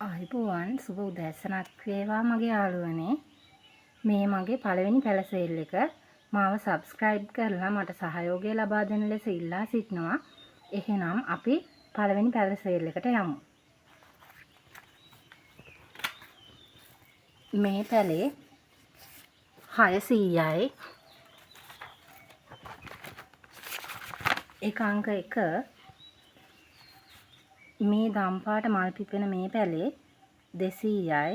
ආයිබෝවන් සුබ උදෑසනක් වේවා මගේ යාළුවනේ. මේ මගේ පළවෙනි පැල සේල් එක. මාව සබ්ස්ක්‍රයිබ් කරලා මට සහයෝගය ලබා දෙන ලෙස ඉල්ලා සිටිනවා. එහෙනම් අපි පළවෙනි පැල සේල් එකට යමු. මේ පැලේ 600යි. එක අංක 1 මේ දම්පාට මල් පිපෙන මේ පැලේ 200යි.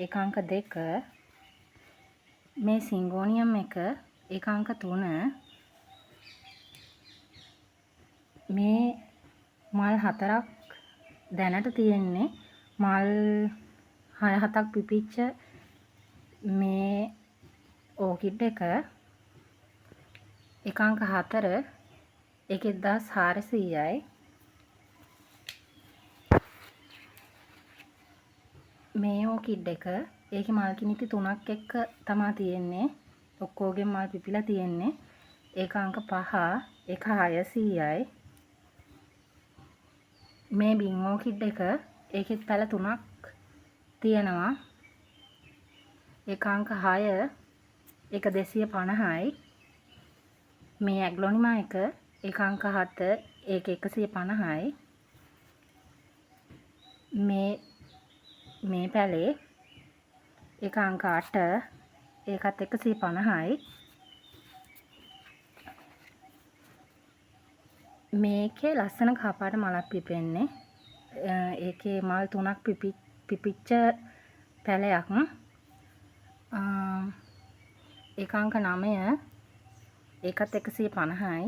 එක අංක 2 මේ සිංගෝනියම් එක එක අංක 3 මේ මල් 4ක් දැනට තියෙන්නේ මල් 6-7ක් පිපිච්ච මේ ඕකිඩ් එක එක අංක 4 ඒක 1400යි. මේ ඕකිඩ් එක ඒකේ මල් කිනිති 3ක් එක්ක තමයි තියෙන්නේ. ඔක්කොගෙම මල් පිපිලා තියෙන්නේ. ඒක අංක 5 ඒක 600යි. මේ බින් ඕකිඩ් එක ඒකෙත් පැල 3ක් තියෙනවා. ඒක අංක 6 ඒක 250යි. මේ ඇග්ලොනිමා එක ඒක අංක 7 ඒක 150යි. මේ පැලේ එක අංක 8 ඒකත් 150යි. මේකේ ලස්සන කපාට මලක් පිපෙන්නේ. ඒකේ මල් 3ක් පිපිච්ච පැලයක්. එක අංක 9 ඒකත් 150යි.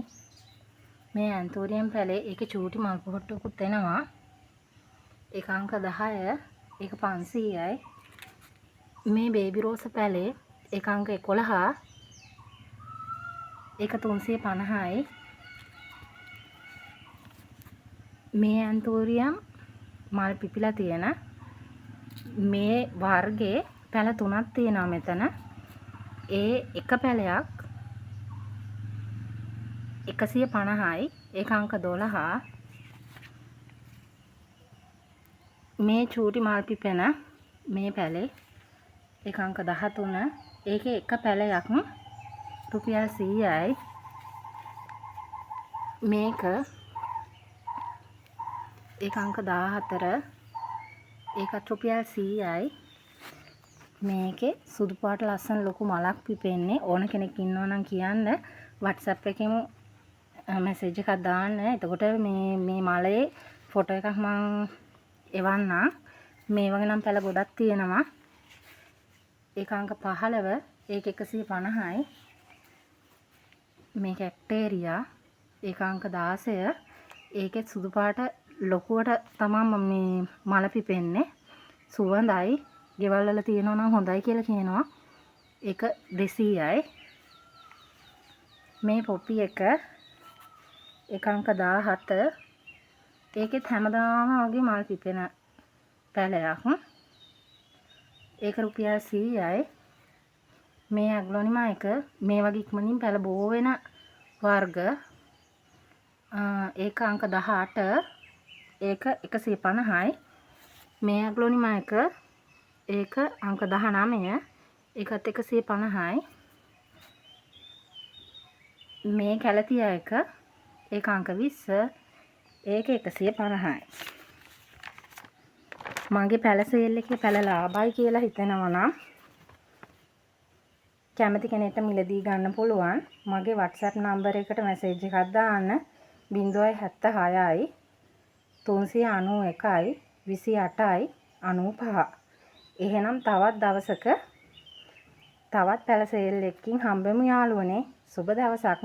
මේ ඇන්තෝරියම් පැලේ ඒකේ චූටි මල් පොහොට්ටුකුත් එනවා. එක අංක 10 ඒක 500යි. මේ බේබි රෝස පැලේ එක අංක 11 ඒක 350යි. මේ ඇන්තෝරියම් මල් පිපිලා තියෙන මේ වර්ගයේ පැල 3ක් තියෙනවා මෙතන. ඒ එක පැලයක් 150යි. ඒක අංක 12. මේ චූටි මල් පිපෙන මේ පැලේ එක අංක 13 ඒකේ එක පැලයක් රුපියල් 100යි. මේක එක අංක 14 ඒකත් රුපියල් 100යි. මේකේ සුදු පාට ලස්සන ලොකු මලක් පිපෙන්නේ. ඕන කෙනෙක් ඉන්නවා නම් කියන්න WhatsApp එකෙම මැසේජ් එකක් දාන්න. එතකොට මේ මලේ ෆොටෝ එකක් මම එවන්නම්. මේ වගේ නම් පැල ගොඩක් තියෙනවා. ඒක අංක 15 ඒක 150යි. මේක ඇක්ටේරියා ඒක අංක 16 ඒකෙත් සුදු පාට ලොකුවට තමයි මේ මල පිපෙන්නේ. සුවඳයි. ගෙවල් වල තියෙනවා නම් හොඳයි කියලා කියනවා. ඒක 200යි. මේ පොපි එක ඒක අංක 17 ඒකෙත් හැමදාම වගේ මල් පිපෙන පැලයක්. ඒක රුපියල් 100යි. මේ ඇග්ලොනිමා එක මේ වගේ ඉක්මනින් පැල බෝ වෙන වර්ග. ඒක අංක 18 ඒක 150යි. මේ ඇග්ලොනිමා එක ඒක අංක 19 ඒකත් 150යි. මේ කැලතියා එක ඒක අංක 20 ඒක 150යි. මගේ පැල සේල් එකේ පැල ලාභයි කියලා හිතෙනවා නම් කැමති කෙනෙක්ට මිලදී ගන්න පුළුවන්. මගේ WhatsApp නම්බර් එකට මැසේජ් එකක් දාන්න 076යි 391යි 28යි 95. එහෙනම් තවත් දවසක තවත් පැල සේල් එකකින් හම්බෙමු යාළුවනේ. සුබ දවසක්.